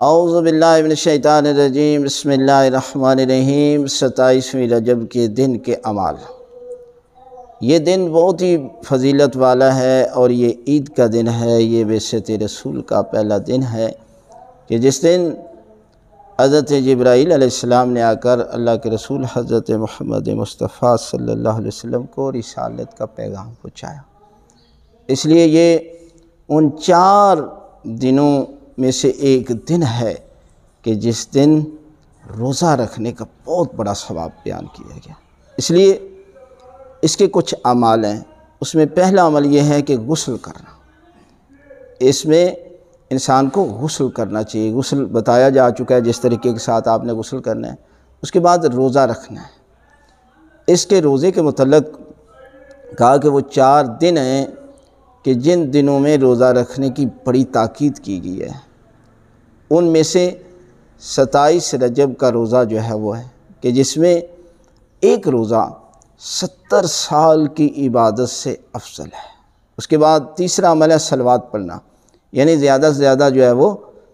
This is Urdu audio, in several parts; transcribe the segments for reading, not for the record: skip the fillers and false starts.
اعوذ باللہ من الشیطان الرجیم، بسم اللہ الرحمن الرحیم۔ 27ویں رجب کے دن کے اعمال۔ یہ دن بہت ہی فضیلت والا ہے اور یہ عید کا دن ہے۔ یہ بعثت رسول کا پہلا دن ہے کہ جس دن حضرت جبرائیل علیہ السلام نے آ کر اللہ کے رسول حضرت محمد مصطفیٰ صلی اللہ علیہ وسلم کو رسالت کا پیغام پہنچایا۔ اس لیے یہ ان 4 دنوں میں سے ایک دن ہے کہ جس دن روزہ رکھنے کا بہت بڑا ثواب بیان کیا گیا۔ اس لیے اس کے کچھ اعمال ہیں۔ اس میں پہلا عمل یہ ہے کہ غسل کرنا۔ اس میں انسان کو غسل کرنا چاہیے۔ غسل بتایا جا چکا ہے جس طریقے کے ساتھ آپ نے غسل کرنا ہے۔ اس کے بعد روزہ رکھنا ہے۔ اس کے روزے کے متعلق کہا کہ وہ 4 دن ہیں کہ جن دنوں میں روزہ رکھنے کی بڑی تاکید کی گئی ہے۔ ان میں سے 27 رجب کا روزہ جو ہے وہ ہے کہ جس میں ایک روزہ 70 سال کی عبادت سے افضل ہے۔ اس کے بعد تیسرا عمل ہے صلوات پڑھنا، یعنی زیادہ سے زیادہ جو ہے وہ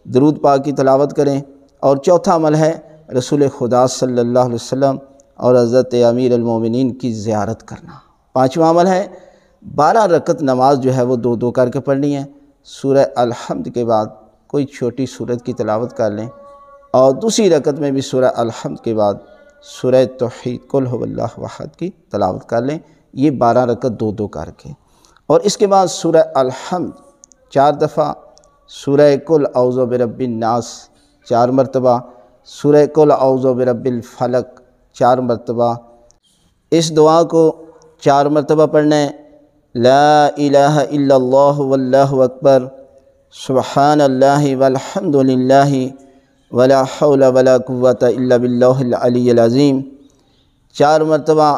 درود پاک کی تلاوت کریں۔ اور چوتھا عمل ہے رسول خدا صلی اللہ علیہ وسلم اور حضرت امیر المومنین کی زیارت کرنا۔ 5واں عمل ہے 12 رکعت نماز جو ہے وہ 2 کر کے پڑھنی ہے۔ سورہ الحمد کے بعد کوئی چھوٹی سورت کی تلاوت کر لیں، اور دوسری رکعت میں بھی سورہ الحمد کے بعد سورہ توحید قل هو اللہ احد کی تلاوت کر لیں۔ یہ 12 رکعت 2 کر کے، اور اس کے بعد سورہ الحمد 4 دفعہ، سورہ قل اعوذ برب الناس 4 مرتبہ، سورہ قل اعوذ برب الفلق 4 مرتبہ۔ اس دعا کو 4 مرتبہ پڑھنا ہے۔ لا الہ الا اللہ واللہ اکبر، سبحان اللہ والحمد للہ ولا حول ولا قوة الا باللہ العلی العظیم۔ 4 مرتبہ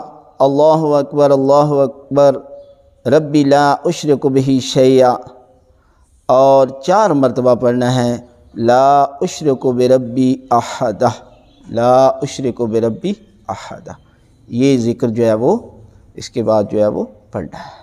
اللہ اکبر ربی لا اشرک بہ شیئا، اور 4 مرتبہ پڑھنا ہے لا اشرک بربی احدہ، لا اشرک بربی احدہ۔ یہ ذکر جو ہے وہ اس کے بعد جو ہے وہ پڑھنا ہے۔